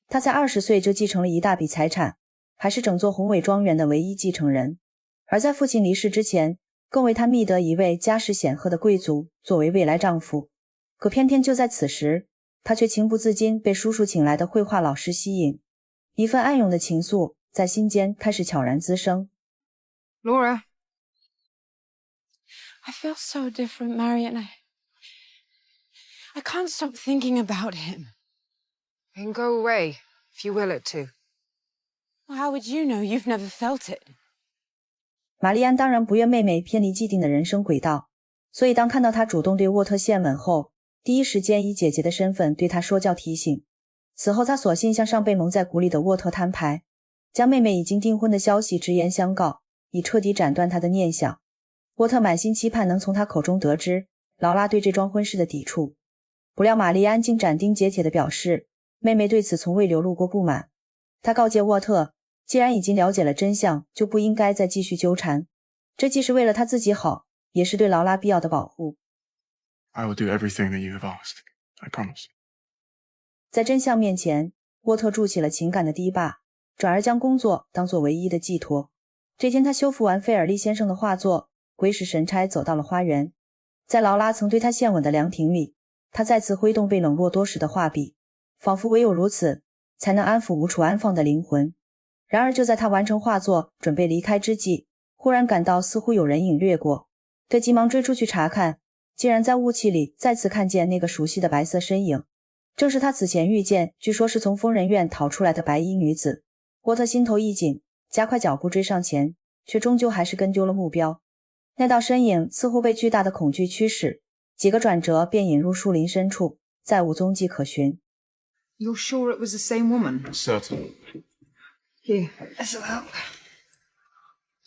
他才20岁就继承了一大笔财产，还是整座宏伟庄园的唯一继承人。而在父亲离世之前，更为他觅得一位家世显赫的贵族作为未来丈夫。可偏偏就在此时，他却情不自禁被叔叔请来的绘画老师吸引，一份暗涌的情愫在心间开始悄然滋生。Laura, I feel so different, Marion. I can't stop thinking about him. It can go away, if you will it to. Well, how would you know? You've never felt it. 玛丽安当然不愿妹妹偏离既定的人生轨道，所以当看到她主动对沃特献吻后，第一时间以姐姐的身份对她说教提醒。此后她索性向尚被蒙在鼓里的沃特摊牌，将妹妹已经订婚的消息直言相告，以彻底斩断他的念想。沃特满心期盼能从他口中得知劳拉对这桩婚事的抵触，不料玛丽安竟斩钉截铁地表示，妹妹对此从未流露过不满。她告诫沃特，既然已经了解了真相，就不应该再继续纠缠，这既是为了他自己好，也是对劳拉必要的保护。I will do everything that you have asked. I promise. 在真相面前，沃特筑起了情感的堤坝，转而将工作当作唯一的寄托。这天他修复完费尔利先生的画作，鬼使神差走到了花园。在劳拉曾对他献吻的凉亭里，他再次挥动被冷落多时的画笔，仿佛唯有如此才能安抚无处安放的灵魂。然而就在他完成画作准备离开之际，忽然感到似乎有人影掠过，他急忙追出去查看，竟然在雾气里再次看见那个熟悉的白色身影，正是他此前遇见据说是从疯人院逃出来的白衣女子。沃特心头一紧，加快脚步追上前，却终究还是跟丢了目标。那道身影似乎被巨大的恐惧驱使，几个转折便引入树林深处，再无踪迹可寻。 You're sure it was the same woman? Certain. Here, this'll help.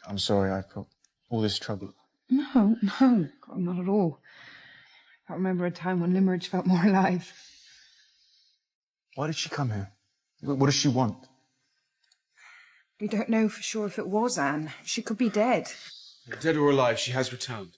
I'm sorry I put all this trouble. No, God, not at all. I remember a time when Limerick felt more alive. Why did she come here? What does she want? We don't know for sure if it was Anne. She could be dead. Dead or alive, she has returned.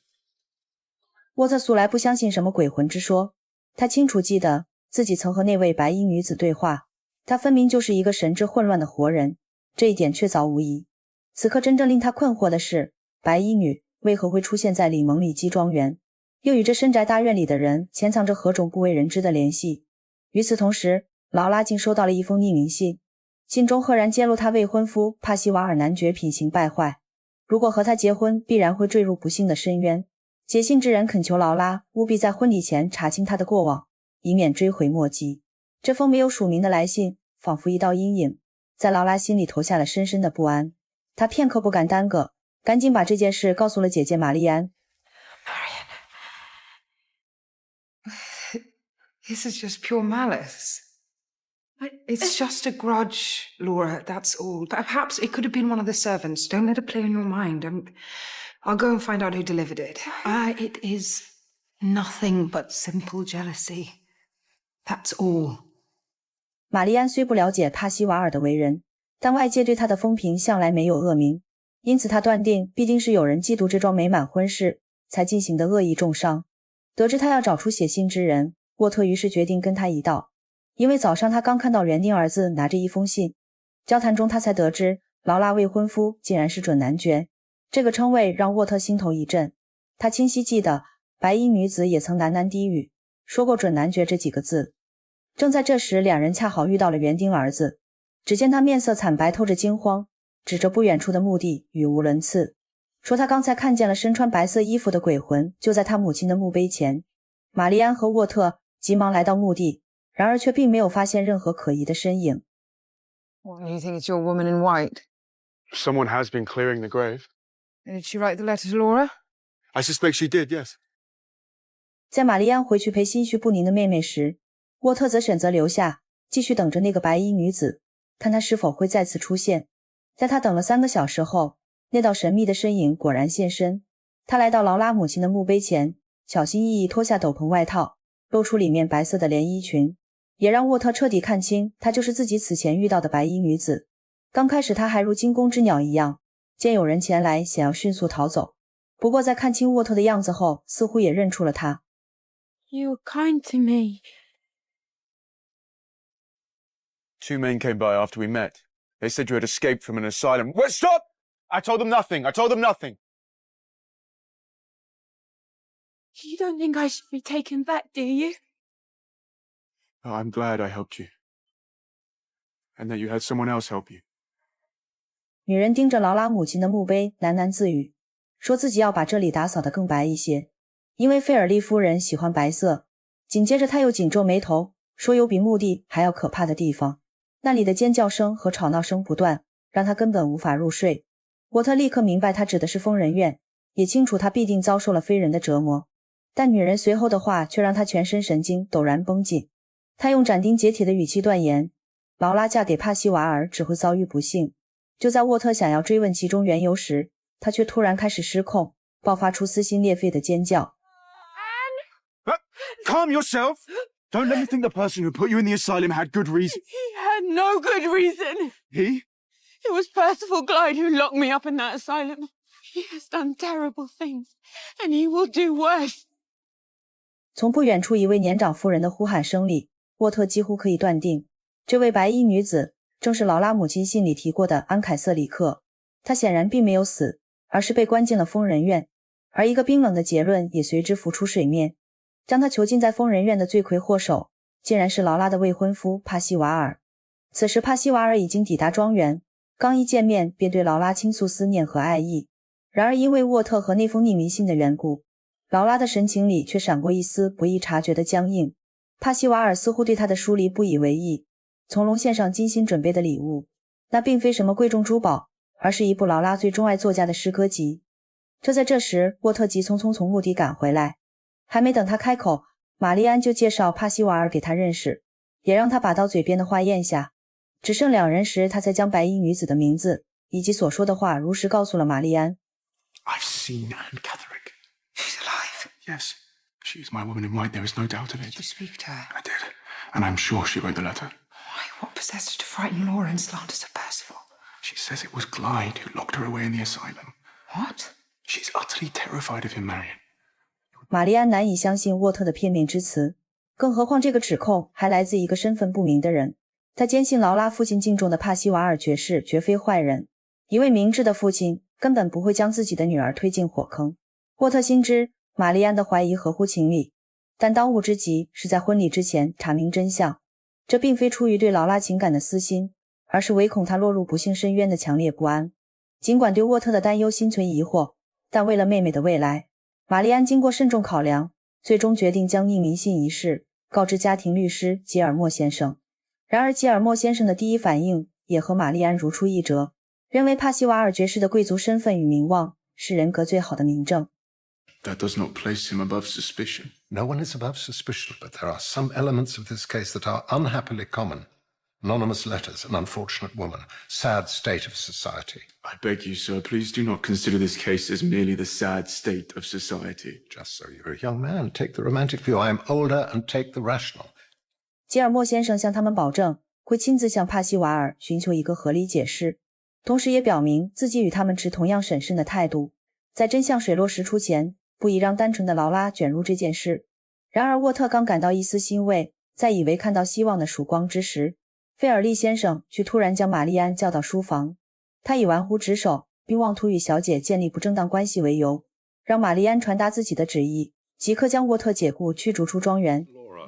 沃特素来不相信什么鬼魂之说，他清楚记得自己曾和那位白衣女子对话，她分明就是一个神志混乱的活人，这一点确凿无疑。此刻真正令他困惑的是，白衣女为何会出现在里蒙里基庄园，又与这深宅大院里的人潜藏着何种不为人知的联系。与此同时，劳拉竟收到了一封匿名信，信中赫然揭露她未婚夫帕西瓦尔男爵品行败坏，如果和他结婚必然会坠入不幸的深渊。写信之人恳求劳拉务必在婚礼前查清他的过往，以免追悔莫及。这封没有署名的来信仿佛一道阴影，在劳拉心里投下了深深的不安。她片刻不敢耽搁，赶紧把这件事告诉了姐姐玛丽安。This is just pure malice. It's just a grudge, Laura, that's all. Perhaps it could have been one of the servants. Don't let it play on your mind. I'll go and find out who delivered it. It is nothing but simple jealousy. That's all. 玛丽安虽不了解帕西瓦尔的为人，但外界对他的风评向来没有恶名，因此他断定必定是有人嫉妒这桩美满婚事，才进行的恶意重伤。得知他要找出写信之人，沃特于是决定跟他一道。因为早上他刚看到园丁儿子拿着一封信，交谈中他才得知劳拉未婚夫竟然是准男爵，这个称谓让沃特心头一震。他清晰记得白衣女子也曾喃喃低语说过准男爵这几个字。正在这时，两人恰好遇到了园丁儿子，只见他面色惨白，透着惊慌，指着不远处的墓地语无伦次，说他刚才看见了身穿白色衣服的鬼魂就在他母亲的墓碑前。玛丽安和沃特急忙来到墓地，然而却并没有发现任何可疑的身影。 What, you think it's your woman in white? Someone has been clearing the grave. Did she write the letter to Laura? I suspect she did, yes. 在玛丽安回去陪心绪不宁的妹妹时，沃特则选择留下，继续等着那个白衣女子，看她是否会再次出现。在他等了3个小时后，那道神秘的身影果然现身。他来到劳拉母亲的墓碑前，小心翼翼脱下斗篷外套，露出里面白色的连衣裙，也让沃特彻底看清她就是自己此前遇到的白衣女子。刚开始她还如惊弓之鸟一样，见有人前来想要迅速逃走，不过在看清沃特的样子后，似乎也认出了他。 You were kind to me. 2 men came by after we met. They said you had escaped from an asylum. Wait, stop! I told them nothing. I told them nothing. You don't think I should be taken back, do you? Oh, I'm glad I helped you. And that you had someone else help you. 女人盯着劳拉母亲的墓碑喃喃自语，说自己要把这里打扫得更白一些，因为费尔利夫人喜欢白色。紧接着她又紧皱眉头，说有比墓地还要可怕的地方，那里的尖叫声和吵闹声不断，让她根本无法入睡。沃特立刻明白她指的是疯人院，也清楚她必定遭受了非人的折磨，但女人随后的话却让她全身神经陡然绷紧。她用斩钉截铁的语气断言，劳拉嫁给帕西瓦尔只会遭遇不幸。就在沃特想要追问其中缘由时，他却突然开始失控，爆发出撕心裂肺的尖叫。Calm yourself. Don't let me think the person who put you in the asylum had good reason. He had no good reason. He? It was Percival Glyde who locked me up in that asylum. He has done terrible things, and he will do worse. 从不远处一位年长妇人的呼喊声里，沃特几乎可以断定，这位白衣女子正是劳拉母亲信里提过的安凯瑟里克。她显然并没有死，而是被关进了疯人院，而一个冰冷的结论也随之浮出水面。将她囚禁在疯人院的罪魁祸首，竟然是劳拉的未婚夫帕西瓦尔。此时帕西瓦尔已经抵达庄园，刚一见面便对劳拉倾诉思念和爱意。然而因为沃特和那封匿名信的缘故，劳拉的神情里却闪过一丝不易察觉的僵硬。帕西瓦尔似乎对她的疏离不以为意，从容献上精心准备的礼物，那并非什么贵重珠宝，而是一部劳拉最钟爱作家的诗歌集。就在这时，沃特急匆匆从墓地赶回来，还没等他开口，玛丽安就介绍帕西瓦尔给他认识，也让他把到嘴边的话咽下。只剩2人时，他才将白衣女子的名字以及所说的话如实告诉了玛丽安。I've seen Anne Catherick. She's alive. Yes, she is my woman in white. There is no doubt of it. Did you speak to her? I did. And I'm sure she wrote the letter. Why? What possessed her to frighten Laura and slander Sir Percival? She says it was Glyde who locked her away in the asylum. What? She's utterly terrified of him, Marion. 玛丽安难以相信沃特的片面之词，更何况这个指控还来自一个身份不明的人。他坚信劳拉父亲敬重的帕西瓦尔爵士绝非坏人，一位明智的父亲根本不会将自己的女儿推进火坑。沃特心知玛丽安的怀疑合乎情理，但当务之急是在婚礼之前查明真相。这并非出于对劳拉情感的私心，而是唯恐她落入不幸深渊的强烈不安。尽管对沃特的担忧心存疑惑，但为了妹妹的未来，玛丽安经过慎重考量，最终决定将匿名信一事告知家庭律师吉尔莫先生。然而吉尔莫先生的第一反应也和玛丽安如出一辙，认为帕西瓦尔爵士的贵族身份与名望是人格最好的明证。That does not place him above suspicion. No one is above suspicion, but there are some elements of this case that are unhappily common. Anonymous letters, an unfortunate woman, sad state of society. I beg you, sir, please do not consider this case as merely the sad state of society. Just so you're a young man, take the romantic view. I am older and take the rational. 吉尔莫先生向他们保证会亲自向帕西瓦尔寻求一个合理解释，同时也表明自己与他们持同样审慎的态度，在真相水落石出前不宜让单纯的劳拉卷入这件事。然而沃特刚感到一丝欣慰，在以为看到希望的曙光之时，费尔利先生却突然将玛丽安叫到书房。他以玩忽职守并妄图与小姐建立不正当关系为由，让玛丽安传达自己的旨意，即刻将沃特解雇驱逐出庄园。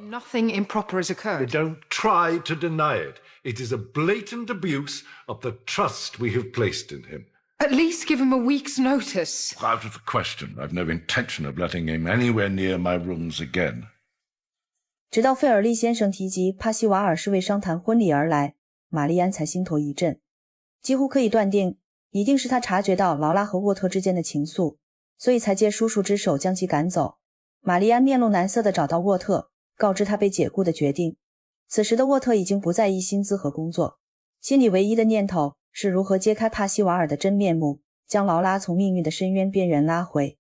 Nothing improper has occurred. Don't try to deny it. It is a blatant abuse of the trust we have placed in him. At least give him a week's notice. Out of the question. I've no intention of letting him anywhere near my rooms again. 直到费尔利先生提及帕西瓦尔是为商谈婚礼而来，玛丽安才心头一震。几乎可以断定，一定是他察觉到劳拉和沃特之间的情愫，所以才借叔叔之手将其赶走。玛丽安面露难色地找到沃特，告知他被解雇的决定。此时的沃特已经不在意薪资和工作，心里唯一的念头是如何揭开帕西瓦尔的真面目，将劳拉从命运的深渊边缘拉回。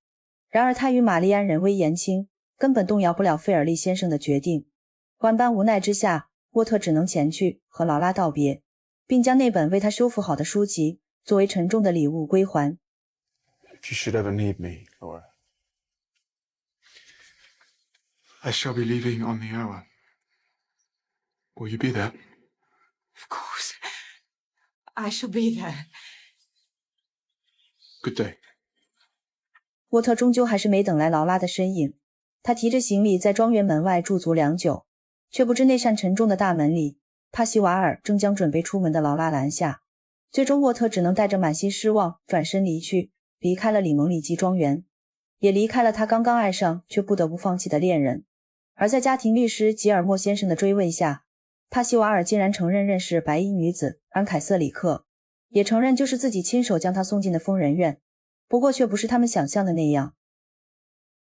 然而他与玛丽安人微言轻，根本动摇不了费尔利先生的决定。万般无奈之下，沃特只能前去和劳拉道别，并将那本为他修复好的书籍作为沉重的礼物归还。If you should ever need me, Laura, I shall be leaving on the hour. Will you be there? Of course. I shall be there. Good day. 沃特终究还是没等来劳拉的身影，他提着行李在庄园门外驻足良久，却不知那扇沉重的大门里，帕西瓦尔正将准备出门的劳拉拦下。最终沃特只能带着满心失望转身离去，离开了里蒙里基庄园，也离开了他刚刚爱上却不得不放弃的恋人。而在家庭律师吉尔莫先生的追问下，帕西瓦尔竟然承认认识白衣女子安凯瑟里克，也承认就是自己亲手将她送进的疯人院，不过却不是他们想象的那样，